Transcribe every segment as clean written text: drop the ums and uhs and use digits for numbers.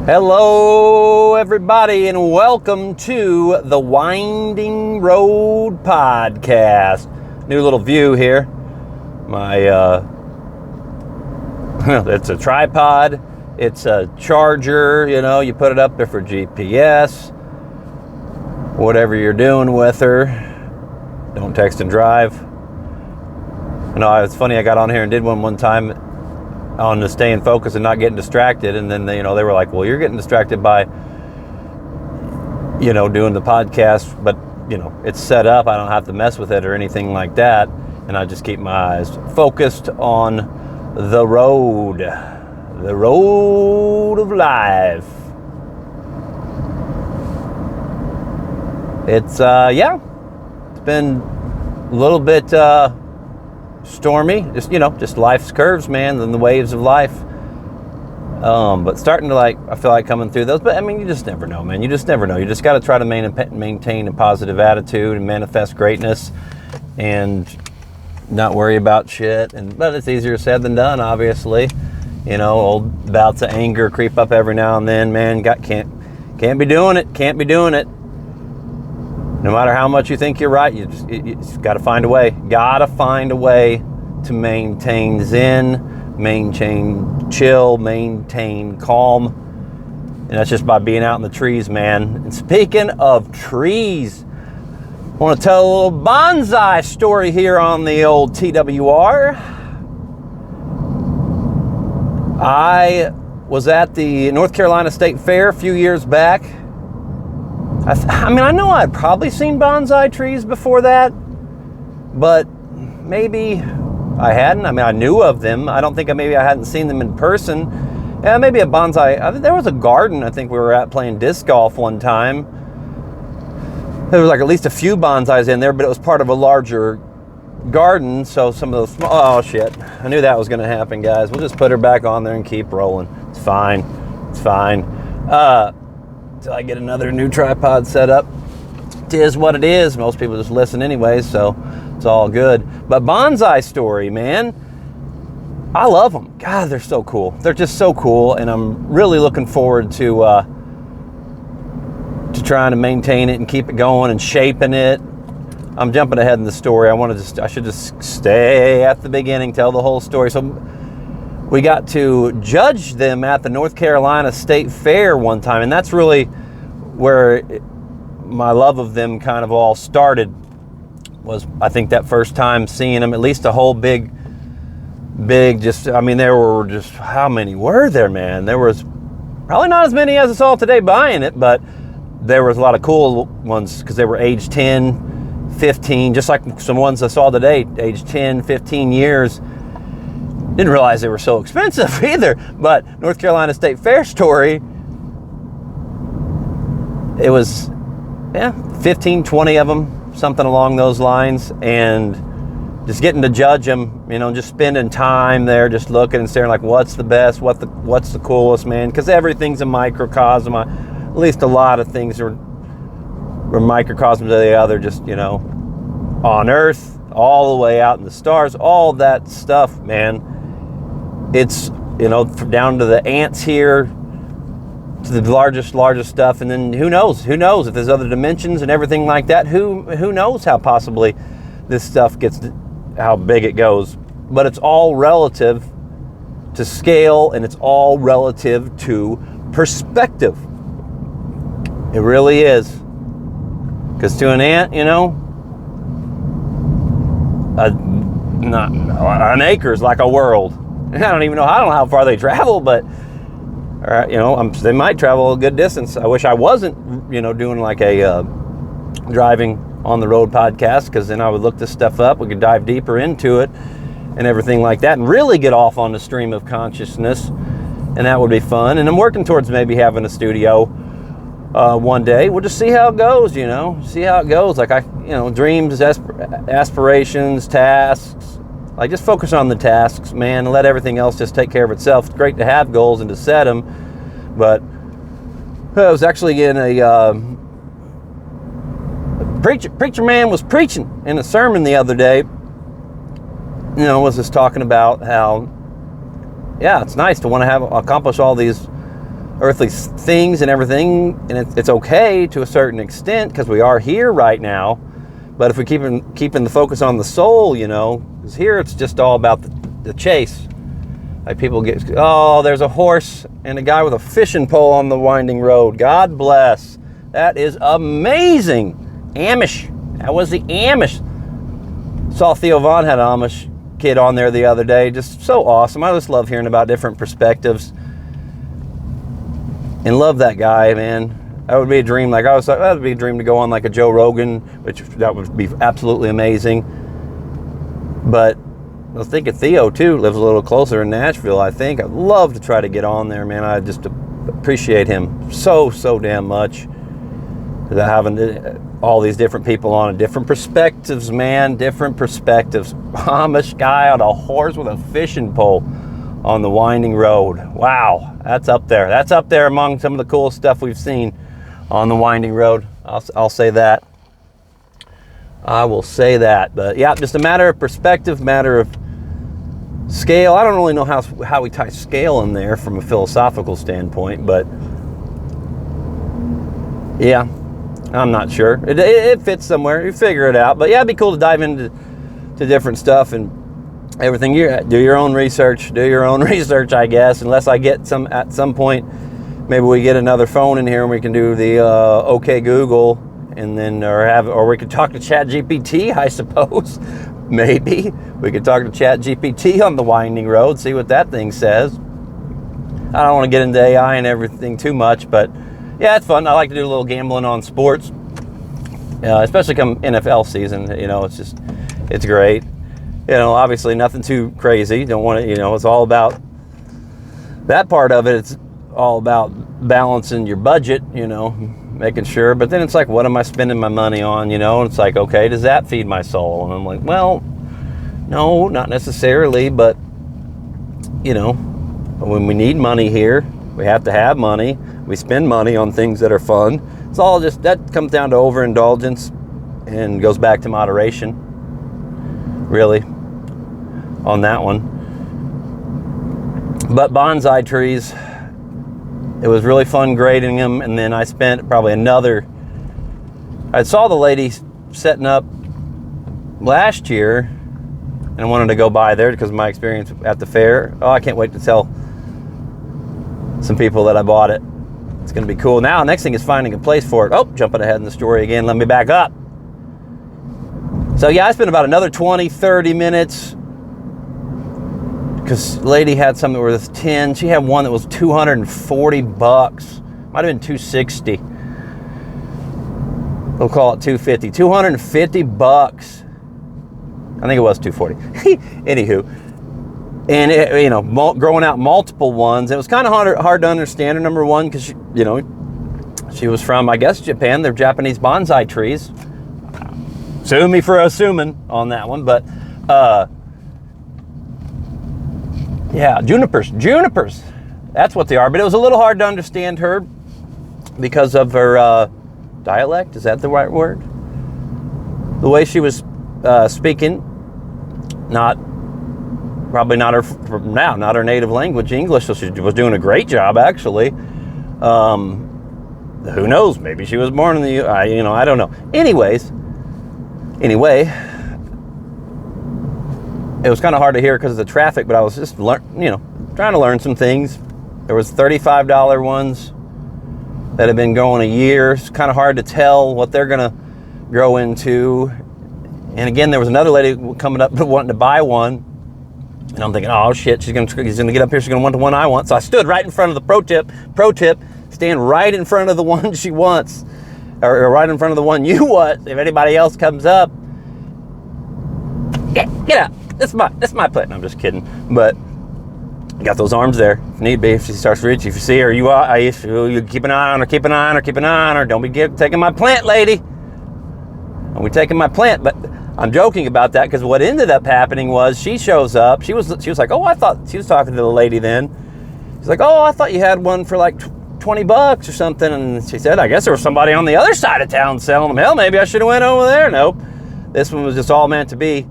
Hello, everybody, and welcome to the Winding Road Podcast. New little view here. My, it's a tripod. It's a charger, you put it up there for GPS. Whatever you're doing with her, don't text and drive. It's funny, I got on here and did one time on the staying focused and not getting distracted, and then they were like, well, you're getting distracted by doing the podcast, but it's set up, I don't have to mess with it or anything like that, and I just keep my eyes focused on the road of life. It's been a little bit stormy, just life's curves, man, and the waves of life. But starting to I feel like coming through those. But I mean, you just never know, man. You just never know. You just got to try to maintain a positive attitude and manifest greatness, and not worry about shit. But it's easier said than done, obviously. Old bouts of anger creep up every now and then, man. Can't be doing it. Can't be doing it. No matter how much you think you're right, you just got to find a way. Got to find a way to maintain zen, maintain chill, maintain calm. And that's just by being out in the trees, man. And speaking of trees, I want to tell a little bonsai story here on the old TWR. I was at the North Carolina State Fair a few years back. I know I'd probably seen bonsai trees before that, but maybe I hadn't. I knew of them. I don't think I hadn't seen them in person. Yeah, maybe a bonsai. There was a garden I think we were at playing disc golf one time. There was at least a few bonsais in there, but it was part of a larger garden, so some of those small... Oh, shit. I knew that was going to happen, guys. We'll just put her back on there and keep rolling. It's fine. It's fine. Till I get another new tripod set up. It is what it is. Most people just listen anyways, so it's all good. But bonsai story, man. I love them. God, they're so cool. They're just so cool, and I'm really looking forward to trying to maintain it and keep it going and shaping it. I'm jumping ahead in the story. I should just stay at the beginning, tell the whole story. So we got to judge them at the North Carolina State Fair one time, and that's really where my love of them kind of all started. Was, I think, that first time seeing them, at least a whole big, there were just, how many were there, man? There was probably not as many as I saw today buying it, but there was a lot of cool ones because they were age 10, 15, just like some ones I saw today, age 10, 15 years. Didn't realize they were so expensive either, but North Carolina State Fair story, it was, 15, 20 of them, something along those lines, and just getting to judge them, just spending time there, just looking and staring what's the best, what's the coolest, man, because everything's a microcosm. At least a lot of things were microcosms of the other, just, on Earth, all the way out in the stars, all that stuff, man. It's, down to the ants here, to the largest stuff, and then who knows if there's other dimensions and everything like that. Who knows how possibly this stuff gets, how big it goes. But it's all relative to scale, and it's all relative to perspective. It really is. Because to an ant, an acre is like a world. I don't know how far they travel, but they might travel a good distance. I wish I wasn't, doing a driving on the road podcast, because then I would look this stuff up. We could dive deeper into it and everything like that, and really get off on the stream of consciousness, and that would be fun. And I'm working towards maybe having a studio one day. We'll just see how it goes, see how it goes. Dreams, aspirations, tasks. Just focus on the tasks, man, and let everything else just take care of itself. It's great to have goals and to set them, but I was actually in a preacher man was preaching in a sermon the other day, was just talking about how, yeah, it's nice to want to accomplish all these earthly things and everything, and it's okay to a certain extent because we are here right now. But if we keeping the focus on the soul, because here it's just all about the chase. Like people get, oh, there's a horse and a guy with a fishing pole on the winding road. God bless. That is amazing. Amish. That was the Amish. Saw Theo Vaughn had an Amish kid on there the other day. Just so awesome. I just love hearing about different perspectives. And love that guy, man. That would be a dream. Like I was like, that would be a dream to go on like a Joe Rogan, which that would be absolutely amazing. But I was thinking Theo too lives a little closer in Nashville, I think. I'd love to try to get on there, man. I just appreciate him so damn much. Having all these different people on, different perspectives, man, different perspectives. Amish guy on a horse with a fishing pole on the winding road. Wow, that's up there. That's up there among some of the cool stuff we've seen on the winding road. I'll say that. I will say that. But yeah, just a matter of perspective, matter of scale. I don't really know how we tie scale in there from a philosophical standpoint, but yeah, I'm not sure. It fits somewhere. You figure it out. But yeah, it'd be cool to dive into different stuff and everything. You do your own research. Do your own research, I guess. Unless I get at some point, maybe we get another phone in here and we can do the OK Google, and then or we could talk to Chat GPT, I suppose. Maybe we could talk to Chat GPT on the winding road, see what that thing says. I don't want to get into AI and everything too much, but yeah, it's fun. I like to do a little gambling on sports, especially come NFL season. It's great. Obviously nothing too crazy. Don't want to, it's all about that part of it. It's all about balancing your budget, making sure. But then it's like, what am I spending my money on? And it's like, okay, does that feed my soul? And I'm like, well, no, not necessarily. But, when we need money here, we have to have money. We spend money on things that are fun. It's all just, that comes down to overindulgence and goes back to moderation, really, on that one. But bonsai trees, it was really fun grading them, and then I spent probably I saw the lady setting up last year, and I wanted to go by there because of my experience at the fair. Oh, I can't wait to tell some people that I bought it. It's going to be cool. Now, next thing is finding a place for it. Oh, jumping ahead in the story again. Let me back up. So yeah, I spent about another 20, 30 minutes because lady had something that was 10. She had one that was $240. Might have been 260. We'll call it 250. $250. I think it was 240. Anywho. And growing out multiple ones, it was kind of hard to understand her. Number one, because she was from, I guess, Japan. They're Japanese bonsai trees. Sue me for assuming on that one, but yeah, junipers. That's what they are. But it was a little hard to understand her because of her dialect. Is that the right word? The way she was speaking, probably not her native language, English. So she was doing a great job, actually. Who knows? Maybe she was born in the I don't know. Anyway, it was kind of hard to hear because of the traffic, but I was just trying to learn some things. There was $35 ones that have been going a year. It's kind of hard to tell what they're gonna grow into. And again, there was another lady coming up wanting to buy one. And I'm thinking, oh shit, he's gonna get up here, she's gonna want the one I want. So I stood right in front of the pro tip, stand right in front of the one she wants, or right in front of the one you want. If anybody else comes up, get out. That's my plate. No, I'm just kidding. But you got those arms there if need be. If she starts reaching, if you see her, you keep an eye on her. Don't be taking my plant, lady. Don't be taking my plant. But I'm joking about that because what ended up happening was she shows up. She was like, oh, I thought she was talking to the lady then. She's like, oh, I thought you had one for like $20 or something. And she said, I guess there was somebody on the other side of town selling them. Hell, maybe I should have went over there. Nope. This one was just all meant to be.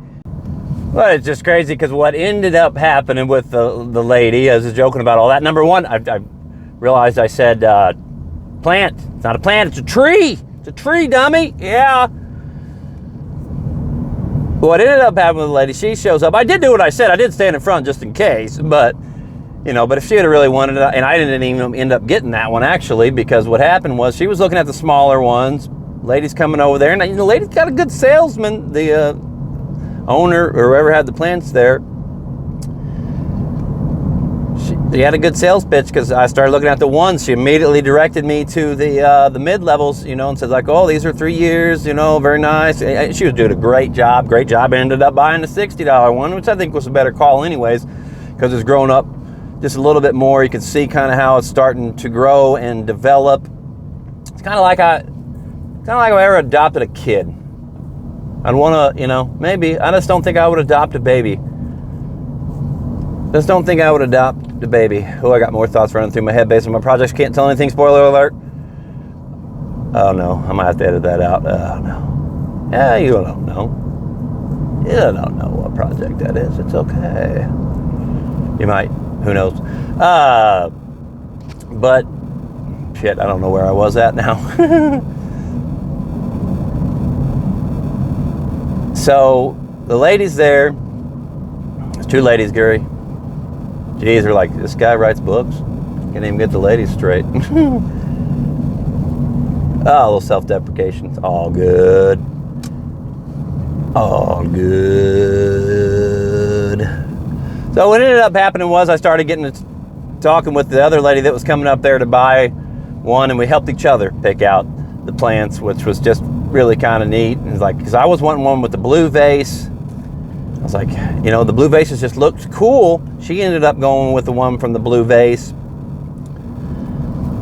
Well, it's just crazy because what ended up happening with the lady, I was joking about all that. Number one, I realized I said plant. It's not a plant, it's a tree. It's a tree, dummy. Yeah. What ended up happening with the lady, she shows up. I did do what I said. I did stand in front just in case, but but if she had really wanted it, and I didn't even end up getting that one actually, because what happened was she was looking at the smaller ones. Lady's coming over there, and the lady's got a good salesman. The owner or whoever had the plants there, she had a good sales pitch because I started looking at the ones. She immediately directed me to the mid levels, and said like, "Oh, these are 3 years, very nice." She was doing a great job. I ended up buying the $60 one, which I think was a better call, anyways, because it's grown up just a little bit more. You can see kind of how it's starting to grow and develop. It's kind of like if I ever adopted a kid. I'd want to, maybe. I just don't think I would adopt a baby. Just don't think I would adopt a baby. Oh, I got more thoughts running through my head based on my projects. Can't tell anything. Spoiler alert. Oh, no. I might have to edit that out. Oh, no. Yeah, you don't know. You don't know what project that is. It's okay. You might. Who knows? But, shit, I don't know where I was at now. So, the ladies there, there's 2 ladies, Gary. Jeez, they're like, this guy writes books. Can't even get the ladies straight. Oh, a little self-deprecation. It's all good. All good. So what ended up happening was I started talking with the other lady that was coming up there to buy one, and we helped each other pick out the plants, which was just really kind of neat. And it's like, because I was wanting one with the blue vase. I was like, the blue vases just looked cool. She ended up going with the one from the blue vase,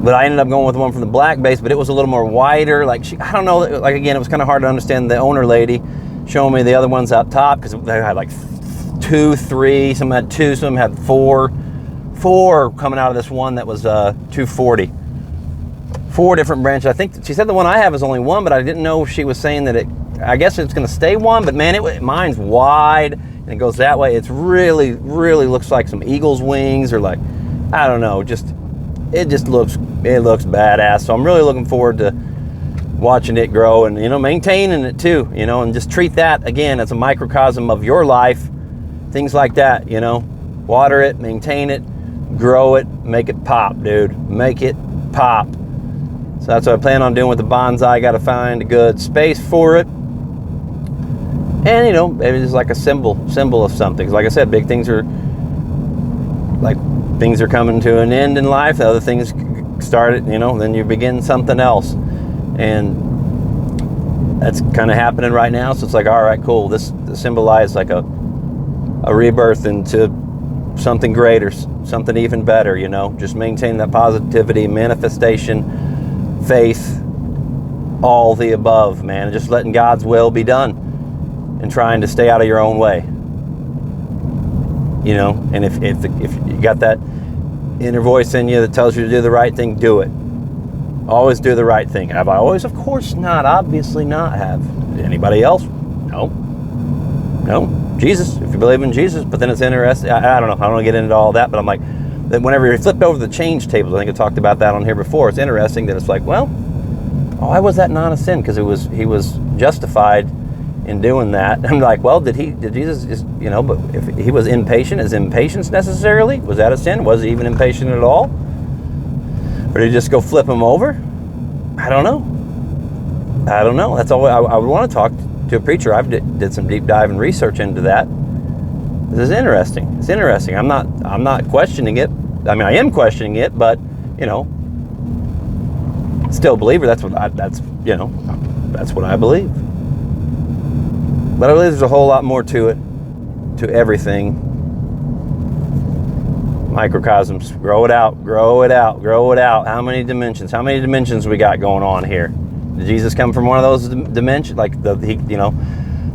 but I ended up going with the one from the black vase, but it was a little more wider. Like, I don't know, like, again, it was kind of hard to understand the owner lady showing me the other ones up top, because they had like 2, 3, some had 2, some had 4 coming out of this one that was 240. 4 different branches. I think she said the one I have is only 1, but I didn't know if she was saying that I guess it's going to stay 1, but man, mine's wide and it goes that way. It's really, really looks like some eagle's wings, or like, I don't know, it looks badass. So I'm really looking forward to watching it grow and, maintaining it too, and just treat that again as a microcosm of your life. Things like that, water it, maintain it, grow it, make it pop, dude. Make it pop. So that's what I plan on doing with the bonsai. Got to find a good space for it. And, maybe it's like a symbol of something. Like I said, big things are coming to an end in life. The other things started, then you begin something else. And that's kind of happening right now. So it's like, all right, cool. This symbolizes like a rebirth into something greater, something even better, just maintain that positivity, manifestation, faith, all the above, man, and just letting God's will be done and trying to stay out of your own way, and if you got that inner voice in you that tells you to do the right thing, do it. Always do the right thing. Have I always? Of course not. Obviously not. Have anybody else? No. Jesus, if you believe in Jesus. But then it's interesting. I don't know. I don't want to get into all that, but I'm like, that whenever you flipped over the change tables, I think I talked about that on here before. It's interesting that it's like, well, why was that not a sin? Because he was justified in doing that. I'm like, well, did Jesus just, but if he was impatient, is impatience necessarily? Was that a sin? Was he even impatient at all? Or did he just go flip him over? I don't know. That's all I would want to talk to a preacher. I've did some deep dive and research into that. This is interesting. It's interesting. I'm not questioning it. I mean, I am questioning it, but still a believer. That's what I believe. But I believe there's a whole lot more to it, to everything. Microcosms, grow it out. How many dimensions we got going on here? Did Jesus come from one of those dimensions? Like the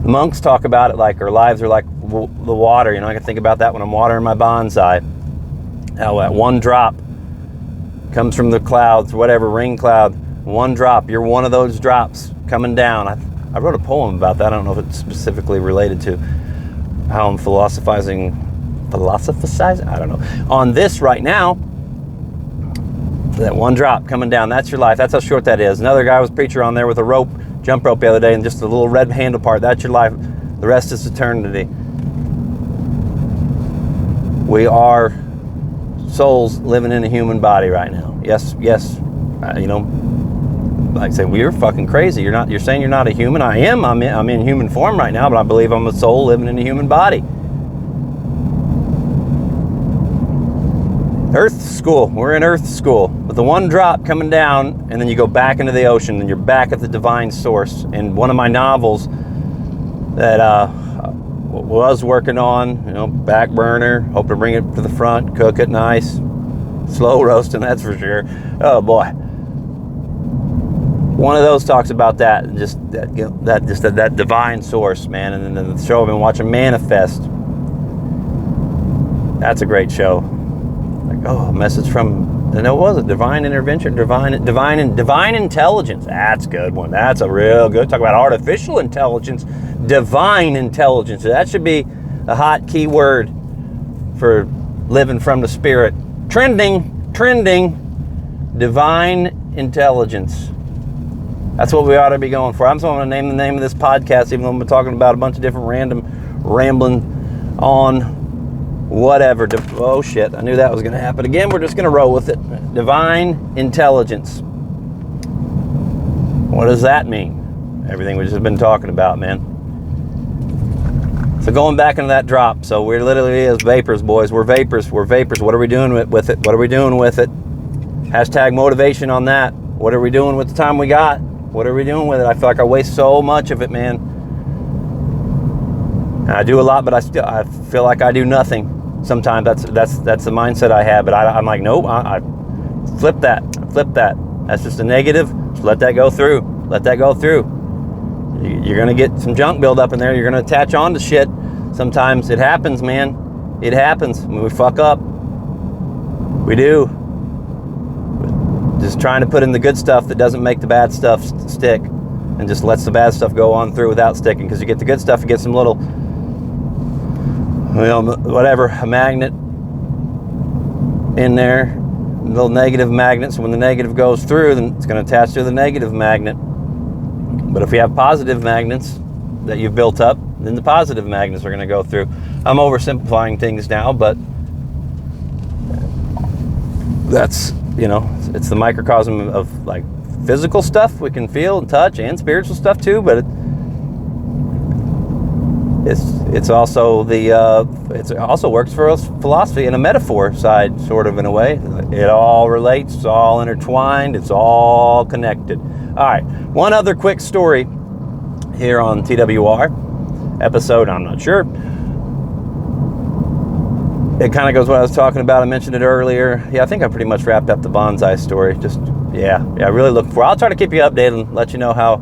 monks talk about it like our lives are like the water. I can think about that when I'm watering my bonsai. How that one drop comes from the clouds, whatever, rain cloud. One drop. You're one of those drops coming down. I wrote a poem about that. I don't know if it's specifically related to how I'm philosophizing, I don't know, on this right now. That one drop coming down, that's your life. That's how short that is. Another guy was preacher on there with a rope, jump rope the other day, and just a little red handle part. That's your life. The rest is eternity. We are souls living in a human body right now. Yes. Like I say, we're fucking crazy. You're saying you're not a human. I am. I'm in human form right now, but I believe I'm a soul living in a human body. Earth school. We're in Earth school. With the one drop coming down, and then you go back into the ocean, and you're back at the divine source. And one of my novels that was working on, back burner, hope to bring it to the front, cook it nice, slow roasting, that's for sure. Oh boy. One of those talks about that divine source, man. And then the show I've been watching, Manifest. That's a great show. A message from, what was it? Divine intervention, divine intelligence. That's a good one. That's a real good. Talk about artificial intelligence, divine intelligence. That should be a hot key word for living from the spirit. Trending, divine intelligence. That's what we ought to be going for. I'm just going to name the name of this podcast, even though I'm talking about a bunch of different rambling on whatever. Oh shit, I knew that was going to happen again. We're just going to roll with it. Divine intelligence. What does that mean? Everything we've just been talking about, man. So going back into that drop. So we're literally as vapors, boys. We're vapors. What are we doing with it? Hashtag motivation on that. What are we doing with the time we got? What are we doing with it? I feel like I waste so much of it, man. And I do a lot, but I feel like I do nothing. Sometimes that's the mindset I have, but I'm like, nope, I flip that. That's just a negative. Just let that go through. You're gonna get some junk build up in there. You're gonna attach on to shit. Sometimes it happens, man. It happens when we fuck up. We do. Just trying to put in the good stuff that doesn't make the bad stuff stick, and just lets the bad stuff go on through without sticking. Because you get the good stuff, you get some little, a magnet in there, little negative magnets. So when the negative goes through, then it's going to attach to the negative magnet. But if you have positive magnets that you've built up, then the positive magnets are going to go through. I'm oversimplifying things now, but that's, it's the microcosm of like physical stuff we can feel and touch, and spiritual stuff too, but it's also it also works for us philosophy and a metaphor side, sort of, in a way. It all relates, it's all intertwined, it's all connected. All right, one other quick story here on TWR episode, I'm not sure. It kind of goes what I was talking about. I mentioned it earlier. Yeah, I think I pretty much wrapped up the bonsai story. Really looking for. I'll try to keep you updated and let you know how,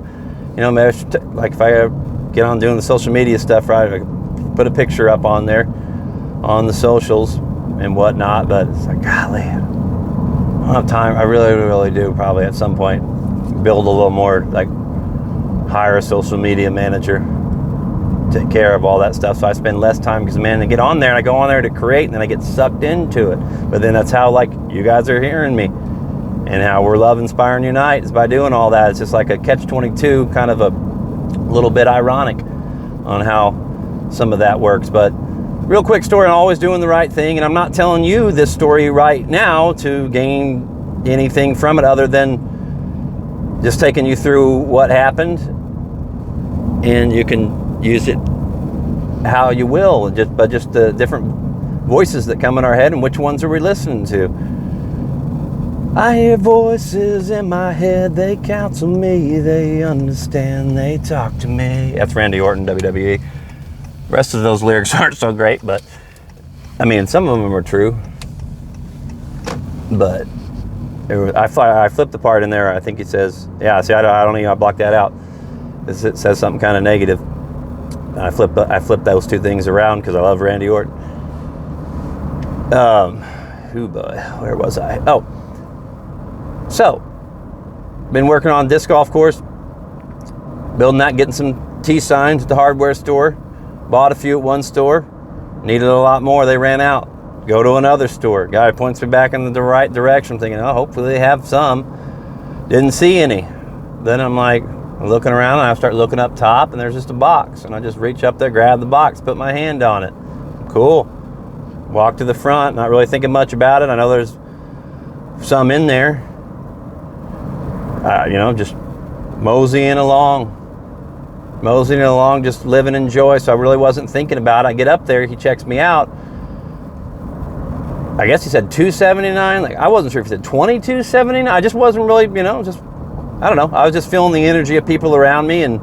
maybe like if I get on doing the social media stuff, right, I put a picture up on there on the socials and whatnot. But it's like, golly, I don't have time. I really, really do probably at some point build a little more, like hire a social media manager, take care of all that stuff, so I spend less time, because man, I get on there and I go on there to create, and then I get sucked into it. But then that's how, like, you guys are hearing me, and how we're Love, Inspire, and Unite is by doing all that. It's just like a catch-22, kind of a little bit ironic on how some of that works. But real quick story on always doing the right thing, and I'm not telling you this story right now to gain anything from it other than just taking you through what happened, and you can use it how you will, but just the different voices that come in our head, and which ones are we listening to. I hear voices in my head, they counsel me, they understand, they talk to me. That's Randy Orton, WWE. The rest of those lyrics aren't so great, but I mean, some of them are true. But I flipped the part in there. I think it says, I don't even, I blocked that out. It says something kind of negative. I flipped those two things around because I love Randy Orton. Where was I? So, been working on disc golf course, building that, getting some T signs at the hardware store. Bought a few at one store, needed a lot more, they ran out. Go to another store, guy points me back in the right direction. I'm thinking, oh, hopefully they have some. Didn't see any. Then I'm like, looking around, and I start looking up top, and there's just a box. And I just reach up there, grab the box, put my hand on it. Cool. Walk to the front, not really thinking much about it. I know there's some in there. Just moseying along, just living in joy. So I really wasn't thinking about it. I get up there, he checks me out. I guess he said $279. Like, I wasn't sure if he said $22.79. I just wasn't really, I don't know. I was just feeling the energy of people around me, and,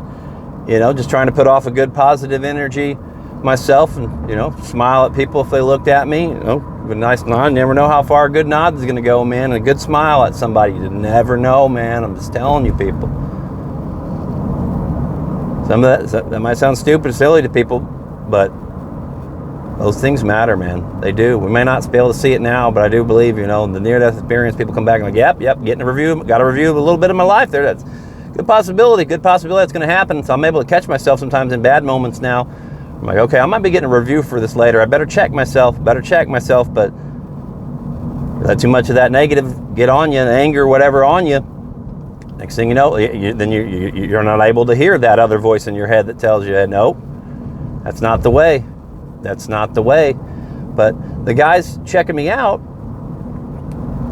just trying to put off a good positive energy myself, and, smile at people if they looked at me. With a nice nod. You never know how far a good nod is going to go, man. And a good smile at somebody, you never know, man. I'm just telling you, people. Some of that might sound stupid or silly to people, but those things matter, man. They do. We may not be able to see it now, but I do believe, the near-death experience, people come back and like, yep, getting a review. Got to review a little bit of my life there. That's good possibility that's going to happen. So I'm able to catch myself sometimes in bad moments now. I'm like, okay, I might be getting a review for this later. I better check myself, but let too much of that negative get on you, and anger, whatever, on you. Next thing you know, then you're not able to hear that other voice in your head that tells you, no, that's not the way. That's not the way. But the guy's checking me out.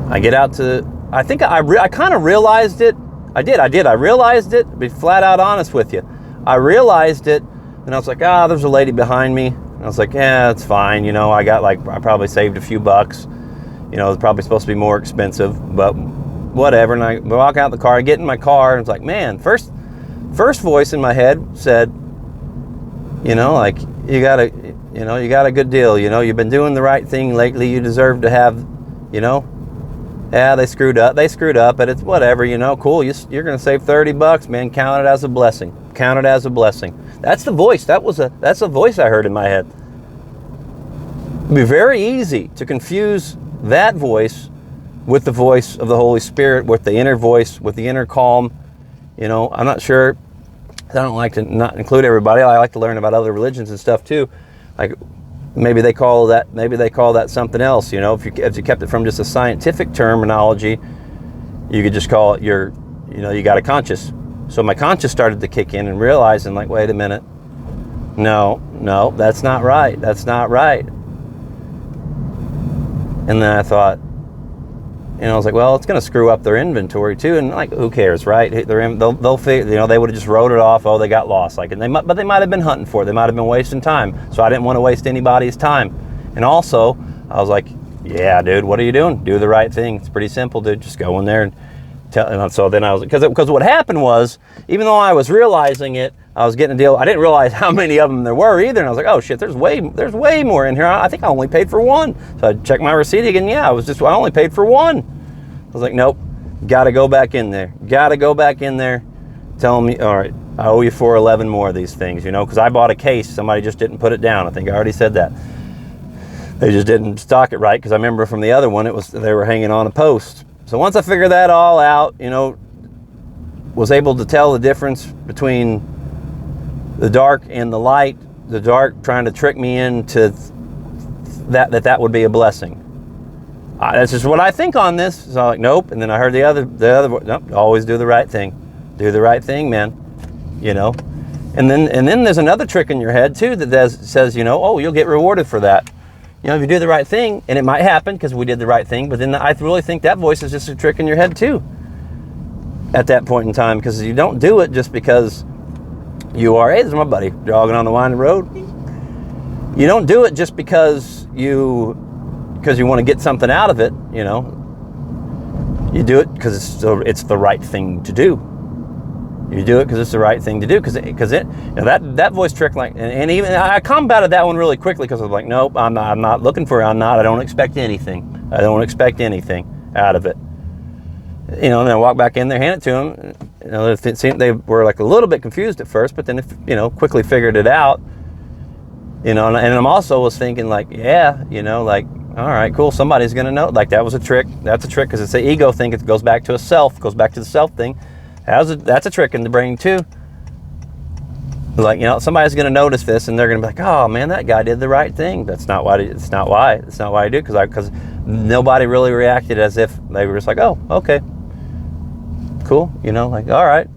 I get out to, I think I kind of realized it. I did. I realized it, to be flat out honest with you. I realized it, and I was like, there's a lady behind me. And I was like, yeah, it's fine. I probably saved a few bucks. It's probably supposed to be more expensive, but whatever. And I walk out the car, I get in my car, and it's like, man, first voice in my head said, you got a good deal. You've been doing the right thing lately. You deserve to have, yeah, they screwed up, but it's whatever, cool. You're going to save $30, man. Count it as a blessing. That's the voice. That's the voice I heard in my head. It'd be very easy to confuse that voice with the voice of the Holy Spirit, with the inner voice, with the inner calm. I'm not sure. I don't like to not include everybody. I like to learn about other religions and stuff too. Like maybe they call that something else. If you kept it from just a scientific terminology, you could just call it you got a conscious. So my conscious started to kick in and realizing, like, wait a minute, no, that's not right. And then I thought, I was like, well, it's going to screw up their inventory too, and like, who cares, right? They'll figure, they would have just wrote it off. Oh, they got lost, but they might have been hunting for it. They might have been wasting time. So I didn't want to waste anybody's time. And also, I was like, yeah, dude, what are you doing? Do the right thing. It's pretty simple, dude. Just go in there and tell. And so then I was, because what happened was, even though I was realizing it, I was getting a deal. I didn't realize how many of them there were either. And I was like, oh shit, there's way more in here. I think I only paid for one. So I checked my receipt again. Yeah, I only paid for one. I was like, nope, got to go back in there. Telling me, all right, I owe you 11 more of these things, because I bought a case. Somebody just didn't put it down. I think I already said that. They just didn't stock it right, because I remember from the other one, they were hanging on a post. So once I figured that all out, was able to tell the difference between the dark and the light, the dark trying to trick me into that would be a blessing. That's just what I think on this. So I'm like, nope. And then I heard the other, nope, always do the right thing. Do the right thing, man. And then there's another trick in your head too that says, oh, you'll get rewarded for that. If you do the right thing, and it might happen because we did the right thing, but then I really think that voice is just a trick in your head too at that point in time, because you don't do it just because you are, hey, this is my buddy jogging on the winding road. You don't do it just because you want to get something out of it, You do it because it's the right thing to do. You do it because it's the right thing to do, because that voice trick, like, and even I combated that one really quickly, because I was like, nope, I'm not looking for it. I don't expect anything. I don't expect anything out of it. And then I walk back in there, hand it to them. It seemed they were like a little bit confused at first, but then quickly figured it out. And I'm also was thinking like, yeah, like, all right, cool. Somebody's gonna know. Like, that was a trick. That's a trick, because it's the ego thing. It goes back to goes back to the self thing. That's a trick in the brain too. Like, you know, somebody's going to notice this, and they're going to be like, "Oh man, that guy did the right thing." That's not why. It's not why I do, because nobody really reacted as if they were just like, "Oh, okay, cool," you know, like, all right,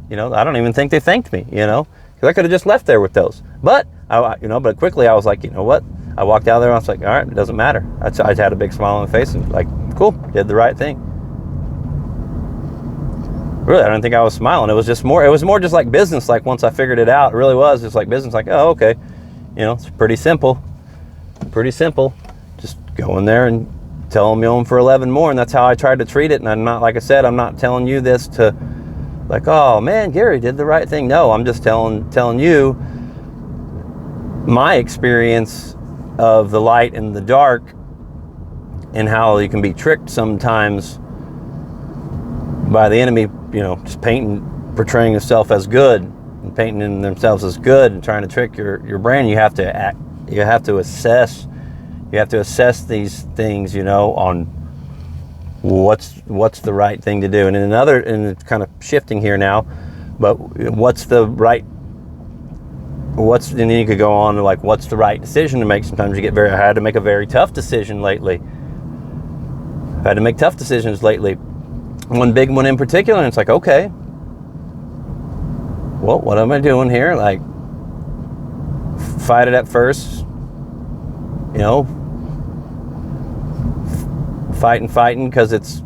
you know, I don't even think they thanked me, you know, because I could have just left there with those. But but quickly I was like, you know what? I walked out there and I was like, all right, it doesn't matter. I had a big smile on my face and like, cool, did the right thing. Really, I don't think I was smiling. It was more just like business. Like once I figured it out, it really was just like business. Like, oh, okay, you know, it's pretty simple. Just go in there and tell them you owe them for 11 more, and that's how I tried to treat it. And I'm not, like I said, I'm not telling you this to like, oh man, Gary did the right thing. No, I'm just telling you my experience of the light and the dark, and how you can be tricked sometimes by the enemy, you know, just portraying yourself as good and painting themselves as good and trying to trick your brain. You have to assess these things, you know, on what's the right thing to do. And it's kind of shifting here now, but and then you could go on to like, what's the right decision to make? Sometimes I had to make a very tough decision lately. I've had to make tough decisions lately. One big one in particular, and it's like, okay, well, what am I doing here? Like, fight it at first, you know, fighting because it's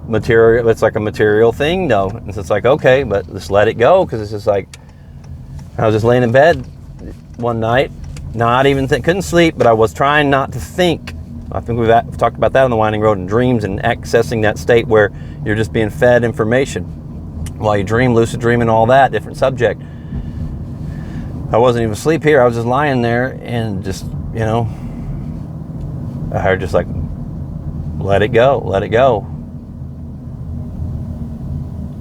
material. It's like a material thing. No, it's like, okay, but just let it go, because it's just like, I was just laying in bed one night, couldn't sleep, but I was trying not to think. I think we've talked about that on the Winding Road, and dreams, and accessing that state where you're just being fed information while you dream, lucid dream, and all that, different subject. I wasn't even asleep here. I was just lying there, and just, you know, I heard just like, let it go.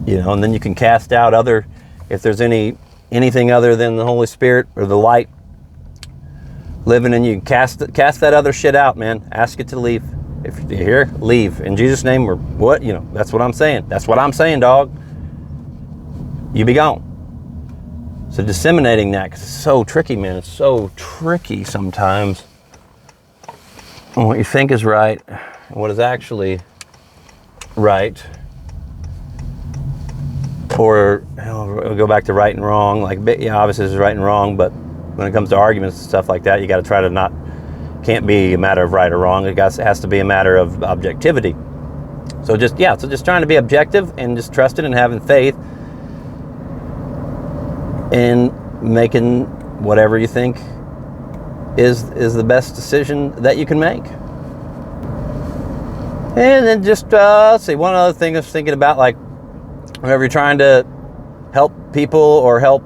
You know, and then you can cast out if there's anything other than the Holy Spirit or the light living in you, cast that other shit out, man. Ask it to leave. If you're here, leave in Jesus' name, or what, you know. That's what I'm saying. Dog. You be gone. So disseminating that, because it's so tricky, man. It's so tricky sometimes. And what you think is right, and what is actually right. Or we'll go back to right and wrong. Like, yeah, obviously there's right and wrong, but when it comes to arguments and stuff like that, you got to try to can't be a matter of right or wrong. It has to be a matter of objectivity. So just trying to be objective and just trusting and having faith in making whatever you think is the best decision that you can make. And then just let's see, one other thing I was thinking about, like, whenever you're trying to help people or help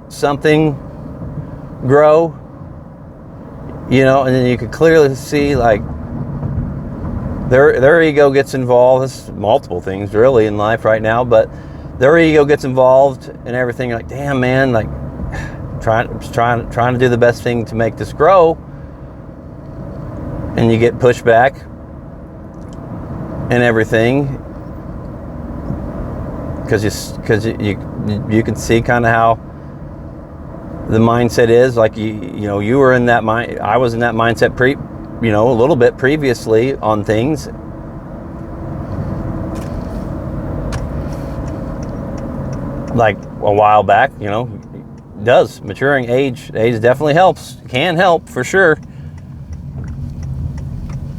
something grow, you know, and then you can clearly see like their ego gets involved. There's multiple things really in life right now, but their ego gets involved and everything. You're like, damn, man, like trying to do the best thing to make this grow, and you get pushed back and everything. Because you can see kind of how the mindset is. Like, you were in that mind. I was in that mindset a little bit previously on things. Like a while back, you know, does maturing age definitely helps. Can help for sure.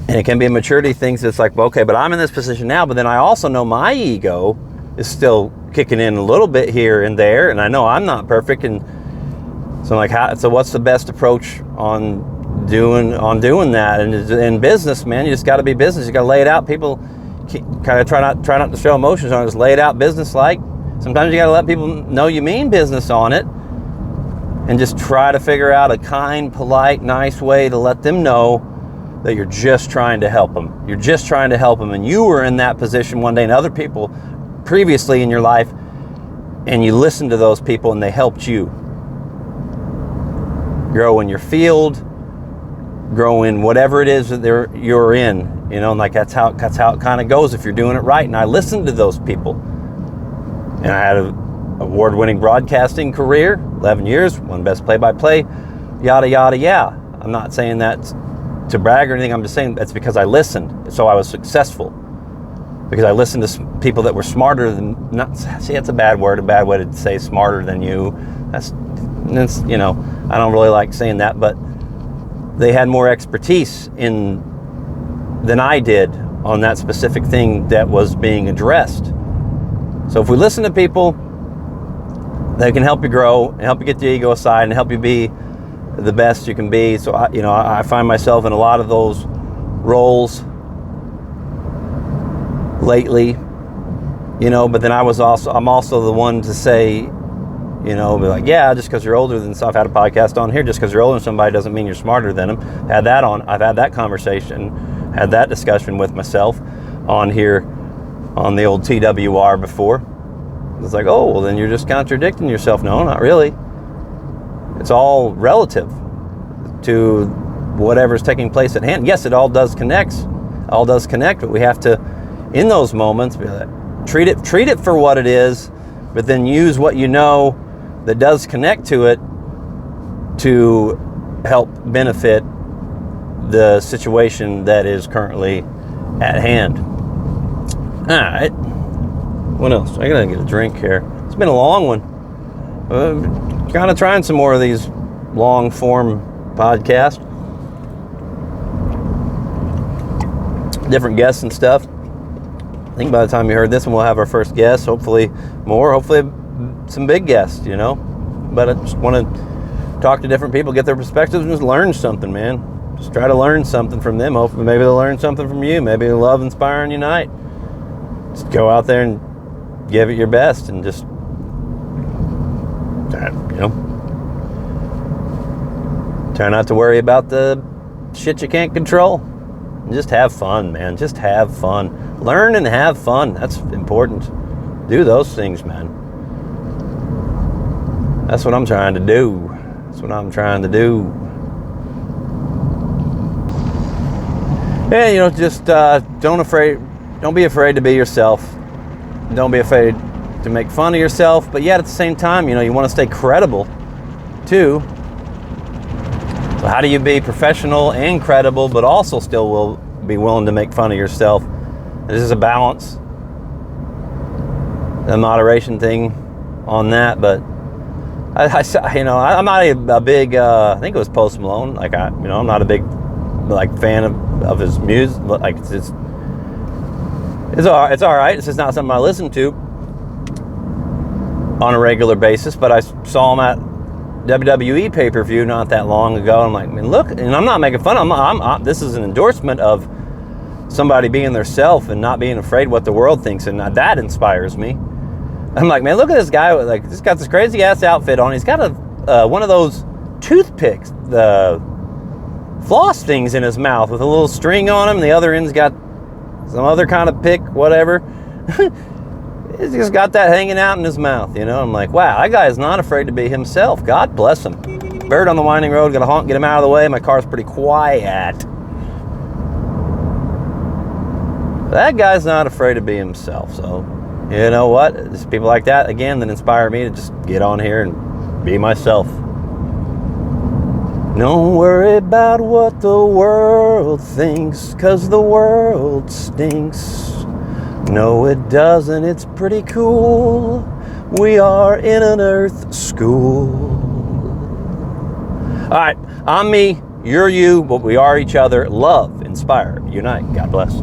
And it can be a maturity thing. So it's like, well, okay, but I'm in this position now. But then I also know my ego is still kicking in a little bit here and there, and I know I'm not perfect, and so I'm like, so what's the best approach on doing that? And in business, man, you just got to be business. You got to lay it out. People kind of try not to show emotions on it. Just lay it out business-like. Sometimes you got to let people know you mean business on it, and just try to figure out a kind, polite, nice way to let them know that you're just trying to help them. You're just trying to help them, and you were in that position one day, and other people previously in your life, and you listened to those people and they helped you grow in your field, grow in whatever it is that you're in, you know. And like that's how it kind of goes if you're doing it right. And I listened to those people, and I had award-winning broadcasting career, 11 years, won best play-by-play, yada, yada, yeah. I'm not saying that to brag or anything. I'm just saying that's because I listened. So I was successful. Because I listened to people that were smarter than, that's a bad word, a bad way to say smarter than you. That's, you know, I don't really like saying that, but they had more expertise than I did on that specific thing that was being addressed. So if we listen to people that can help you grow and help you get the ego aside and help you be the best you can be. So I find myself in a lot of those roles lately, but then I'm also the one to say, be like, yeah, just because you're older than, so I've had a podcast on here, just because you're older than somebody doesn't mean you're smarter than them. I've had that conversation, had that discussion with myself on here on the old TWR before. It's like, oh, well, then you're just contradicting yourself. No, not really. It's all relative to whatever's taking place at hand. Yes, it all does connect, but we have to, in those moments, be like, treat it for what it is, but then use what you know that does connect to it to help benefit the situation that is currently at hand. All right. What else? I gotta get a drink here. It's been a long one. Kind of trying some more of these long form podcasts. Different guests and stuff. I think by the time you heard this one, we'll have our first guest. Hopefully some big guests, But I just want to talk to different people, get their perspectives, and just learn something, man. Just try to learn something from them. Hopefully maybe they'll learn something from you. Maybe they'll love, inspire, and unite. Just go out there and give it your best and just, try not to worry about the shit you can't control. And just have fun, man. Just have fun. Learn and have fun. That's important. Do those things, man. That's what I'm trying to do. Yeah, just don't be afraid to be yourself. Don't be afraid to make fun of yourself, but yet at the same time, you want to stay credible too. So how do you be professional and credible, but also still will be willing to make fun of yourself? This is a balance, a moderation thing on that, but I'm not a big, I think it was Post Malone. I'm not a big fan of his music. It's all right. It's just not something I listen to on a regular basis, but I saw him at WWE pay-per-view not that long ago. I'm like, man, look, and I'm not making fun. This is an endorsement of somebody being their self and not being afraid what the world thinks, and that inspires me. I'm like, man, look at this guy. He's got this crazy ass outfit on. He's got one of those toothpicks, the floss things in his mouth with a little string on him. The other end's got some other kind of pick, whatever. He's just got that hanging out in his mouth, I'm like, wow, that guy is not afraid to be himself. God bless him. Bird on the winding road, gotta honk, get him out of the way. My car's pretty quiet. That guy's not afraid to be himself. So, you know what? It's people like that, again, that inspire me to just get on here and be myself. Don't worry about what the world thinks, 'cause the world stinks. No, it doesn't. It's pretty cool. We are in an earth school. All right, I'm me, you're you, but we are each other. Love, inspire, unite. God bless.